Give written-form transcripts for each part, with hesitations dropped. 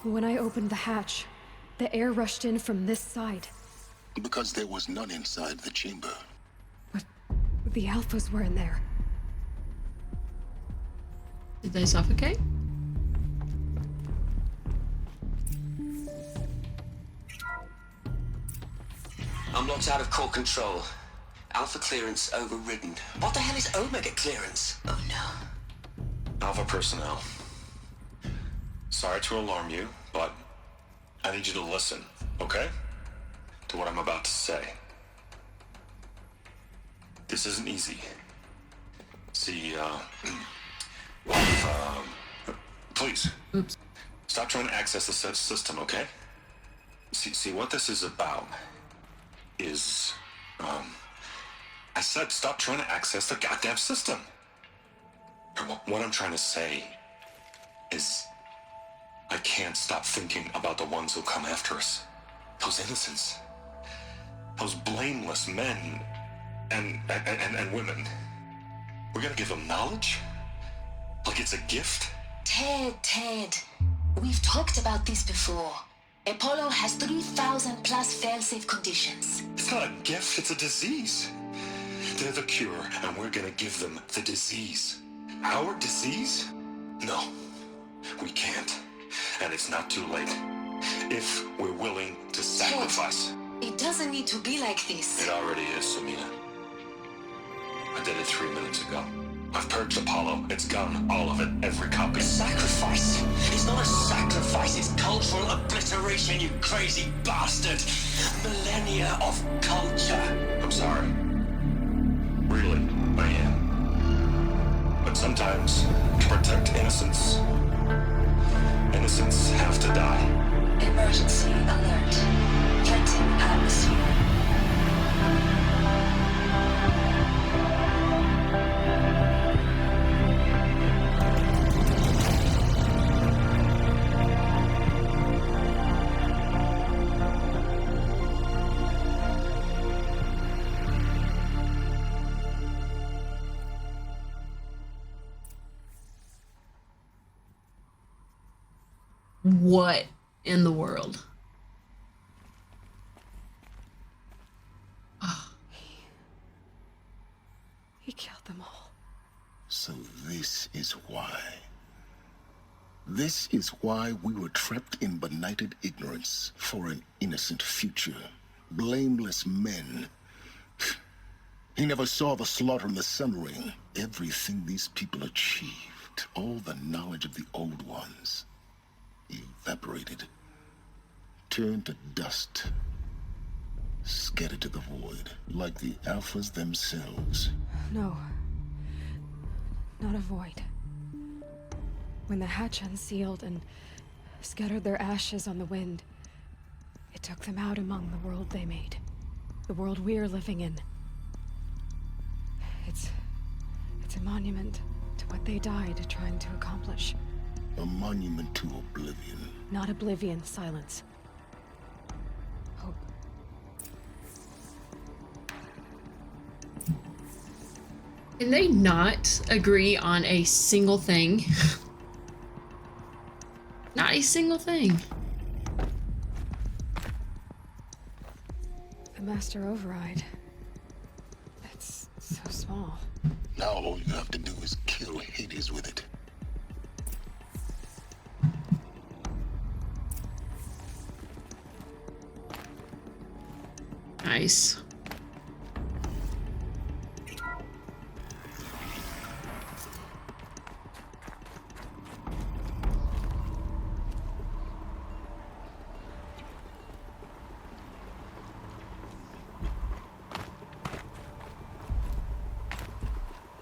When I opened the hatch, the air rushed in from this side. Because there was none inside the chamber. But the Alphas were in there. Did they suffocate? Unlocked out of core control. Alpha clearance overridden. What the hell is Omega clearance? Oh no. Alpha personnel. Sorry to alarm you, but I need you to listen, okay? To what I'm about to say. This isn't easy. See, please. Oops. Stop trying to access the system, okay? See, what this is about is, I said stop trying to access the goddamn system. What I'm trying to say is I can't stop thinking about the ones who come after us. Those innocents. Those blameless men and women. We're gonna give them knowledge? Like it's a gift? Ted. We've talked about this before. Apollo has 3,000 plus fail-safe conditions. It's not a gift, it's a disease. They're the cure, and we're gonna give them the disease. Our disease? No, we can't. And it's not too late. If we're willing to sacrifice. Ted, it doesn't need to be like this. It already is, Samina. I did it 3 minutes ago. I've purged Apollo. It's gone. All of it. Every copy. A sacrifice? It's not a sacrifice, it's cultural obliteration, you crazy bastard! Millennia of culture. I'm sorry. Really, I am. But sometimes, to protect innocence, innocents have to die. Emergency alert. Threatening atmosphere. What in the world? He killed them all. So this is why. This is why we were trapped in benighted ignorance for an innocent future. Blameless men. He never saw the slaughter in the Sun Ring. Everything these people achieved, all the knowledge of the old ones, evaporated, turned to dust, scattered to the void, like the Alphas themselves. No. Not a void. When the hatch unsealed and scattered their ashes on the wind, it took them out among the world they made. The world we're living in. It's a monument to what they died trying to accomplish. A monument to oblivion. Not oblivion, silence. Hope. Can they not agree on a single thing? Not a single thing. The Master Override. It's so small. Now all you have to do is kill Hades with it. Nice.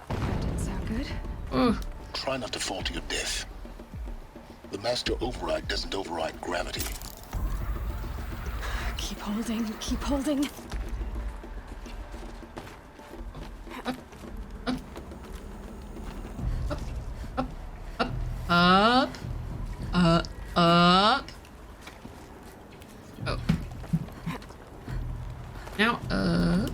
That didn't sound good. Try not to fall to your death. The Master Override doesn't override gravity. Keep holding, keep holding. Up. Up. Oh. Now up.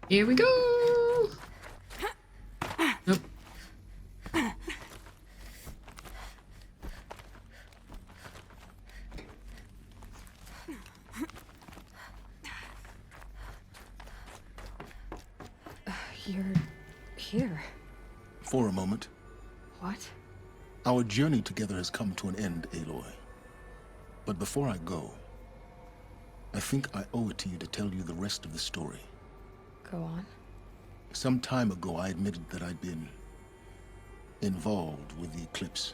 Here we go. Nope. You're here. For a moment. What? Our journey together has come to an end, Aloy. But before I go, I think I owe it to you to tell you the rest of the story. Go on. Some time ago, I admitted that I'd been involved with the eclipse.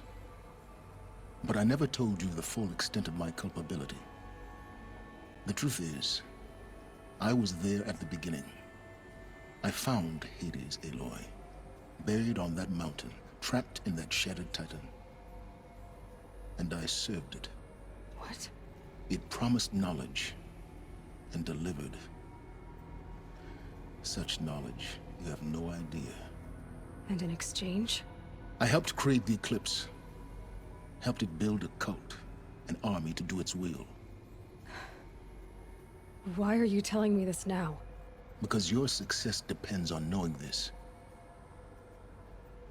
But I never told you the full extent of my culpability. The truth is, I was there at the beginning. I found Hades, Aloy, buried on that mountain, trapped in that shattered titan. And I served it. What? It promised knowledge and delivered. Such knowledge, you have no idea. And in exchange? I helped create the Eclipse. Helped it build a cult, an army to do its will. Why are you telling me this now? Because your success depends on knowing this.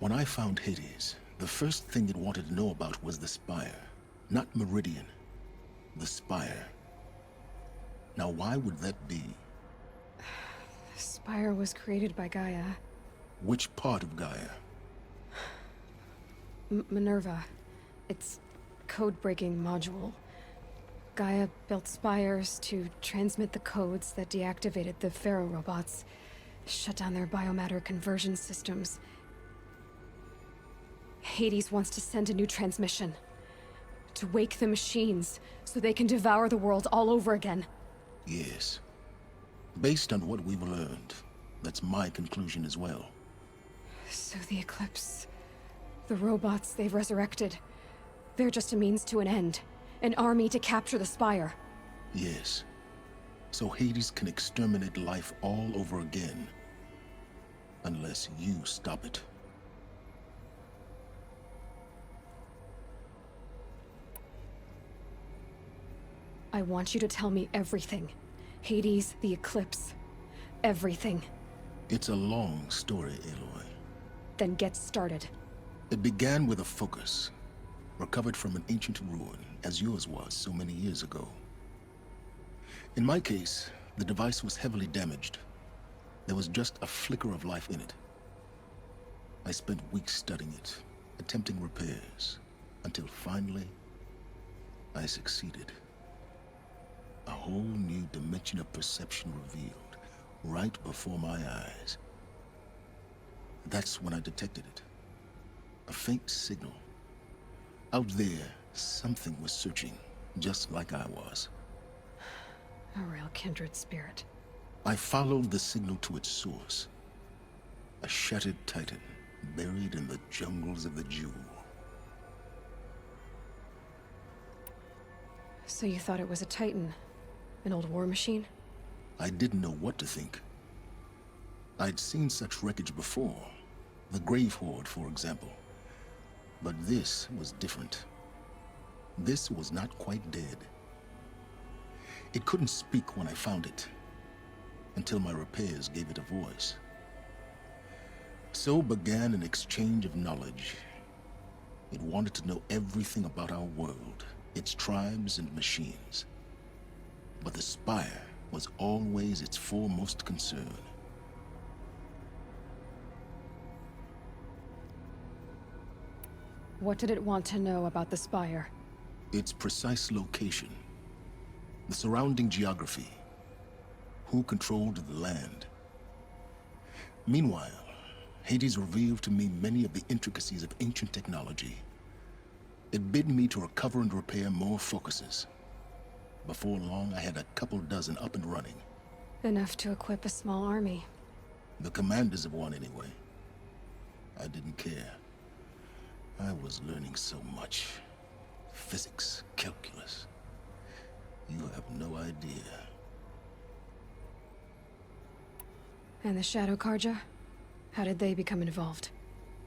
When I found Hades, the first thing it wanted to know about was the Spire. Not Meridian. The Spire. Now why would that be? The Spire was created by Gaia. Which part of Gaia? Minerva. Its code-breaking module. Gaia built spires to transmit the codes that deactivated the Pharaoh robots, shut down their biomatter conversion systems. Hades wants to send a new transmission. To wake the machines, so they can devour the world all over again. Yes. Based on what we've learned, that's my conclusion as well. So the Eclipse... the robots they've resurrected... they're just a means to an end. An army to capture the Spire. Yes. So Hades can exterminate life all over again. Unless you stop it. I want you to tell me everything. Hades, the Eclipse. Everything. It's a long story, Aloy. Then get started. It began with a focus. Recovered from an ancient ruin, as yours was so many years ago. In my case, the device was heavily damaged. There was just a flicker of life in it. I spent weeks studying it, attempting repairs, until finally, I succeeded. A whole new dimension of perception revealed, right before my eyes. That's when I detected it. A faint signal. Out there, something was searching, just like I was. A real kindred spirit. I followed the signal to its source. A shattered titan, buried in the jungles of the Jewel. So you thought it was a Titan? An old war machine? I didn't know what to think. I'd seen such wreckage before. The Grave Horde, for example. But this was different. This was not quite dead. It couldn't speak when I found it, until my repairs gave it a voice. So began an exchange of knowledge. It wanted to know everything about our world, its tribes and machines. But the Spire was always its foremost concern. What did it want to know about the Spire? Its precise location, the surrounding geography, who controlled the land. Meanwhile, Hades revealed to me many of the intricacies of ancient technology. It bid me to recover and repair more focuses. Before long, I had a couple dozen up and running. Enough to equip a small army. The commanders of one, anyway. I didn't care. I was learning so much. Physics, calculus. You have no idea. And the Shadow Karja? How did they become involved?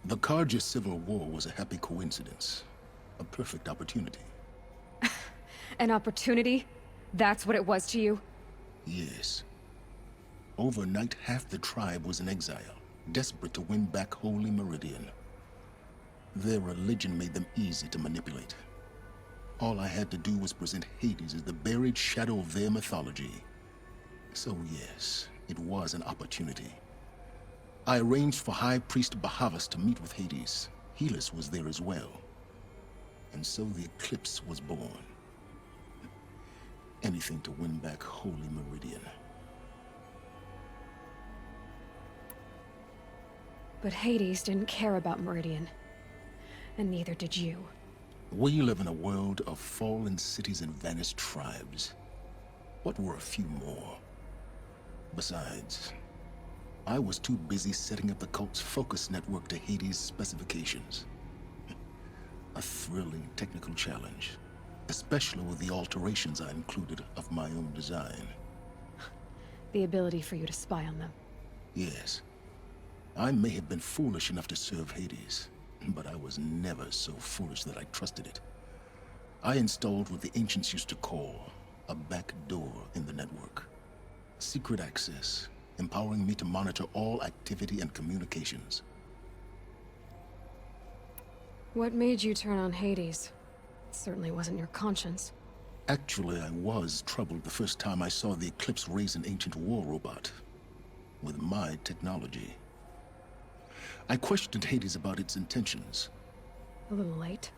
The Karja Civil War was a happy coincidence. A perfect opportunity. An opportunity? That's what it was to you? Yes. Overnight, half the tribe was in exile, desperate to win back Holy Meridian. Their religion made them easy to manipulate. All I had to do was present Hades as the buried shadow of their mythology. So yes, it was an opportunity. I arranged for High Priest Bahavas to meet with Hades. Helis was there as well. And so the eclipse was born. Anything to win back Holy Meridian. But Hades didn't care about Meridian. And neither did you. We live in a world of fallen cities and vanished tribes. What were a few more? Besides, I was too busy setting up the cult's focus network to Hades' specifications. A thrilling technical challenge, especially with the alterations I included of my own design. The ability for you to spy on them. Yes. I may have been foolish enough to serve Hades, but I was never so foolish that I trusted it. I installed what the ancients used to call a back door in the network. Secret access, empowering me to monitor all activity and communications. What made you turn on Hades? It certainly wasn't your conscience. Actually, I was troubled the first time I saw the Eclipse raise an ancient war robot. With my technology. I questioned Hades about its intentions. A little late.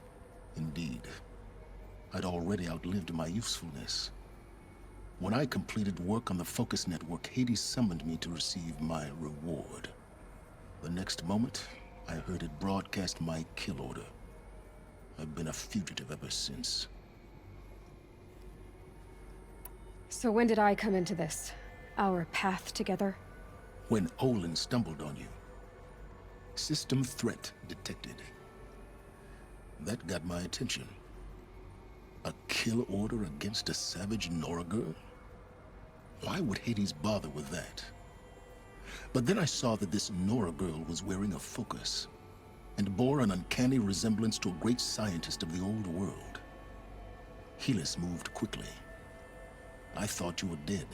Indeed. I'd already outlived my usefulness. When I completed work on the Focus Network, Hades summoned me to receive my reward. The next moment, I heard it broadcast my kill order. I've been a fugitive ever since. So when did I come into this? Our path together? When Olin stumbled on you. System threat detected. That got my attention. A kill order against a savage Nora girl? Why would Hades bother with that? But then I saw that this Nora girl was wearing a focus, and bore an uncanny resemblance to a great scientist of the old world. Helis moved quickly. I thought you were dead.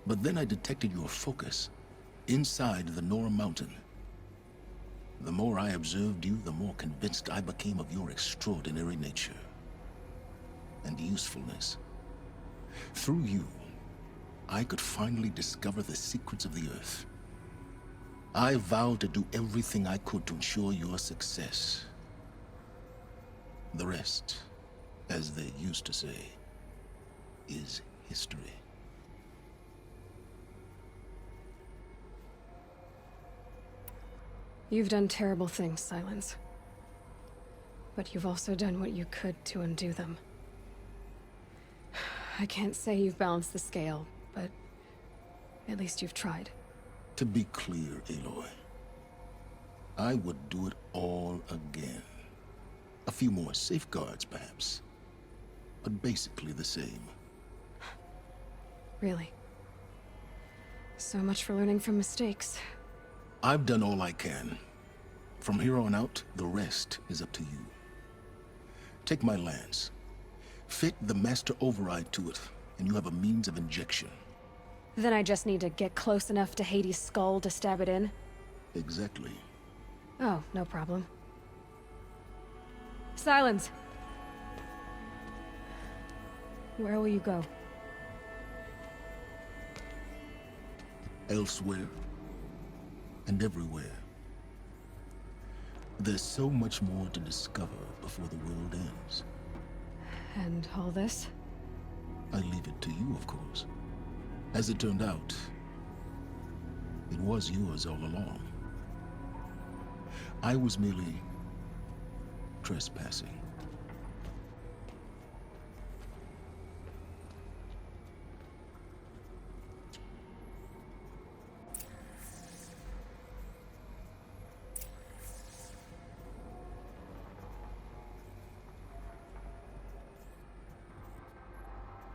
But then I detected your focus, inside the Nora mountain. The more I observed you, the more convinced I became of your extraordinary nature and usefulness. Through you, I could finally discover the secrets of the Earth. I vowed to do everything I could to ensure your success. The rest, as they used to say, is history. You've done terrible things, Silence. But you've also done what you could to undo them. I can't say you've balanced the scale, but at least you've tried. To be clear, Aloy, I would do it all again. A few more safeguards, perhaps, but basically the same. Really. So much for learning from mistakes. I've done all I can. From here on out, the rest is up to you. Take my lance. Fit the master override to it, and you have a means of injection. Then I just need to get close enough to Hades' skull to stab it in? Exactly. Oh, no problem. Silence! Where will you go? Elsewhere. And everywhere. There's so much more to discover before the world ends. And all this? I leave it to you, of course. As it turned out, it was yours all along. I was merely trespassing.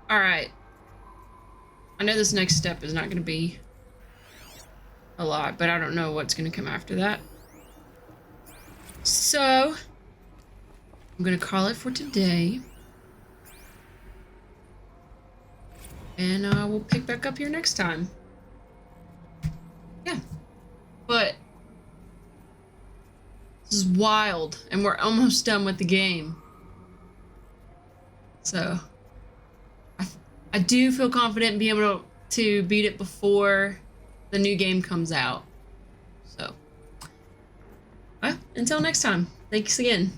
All right. I know this next step is not going to be a lot, but I don't know what's going to come after that. So, I'm going to call it for today. And we'll pick back up here next time. wild, and we're almost done with the game. So, I do feel confident in being able to beat it before the new game comes out. So, well, until next time, thanks again.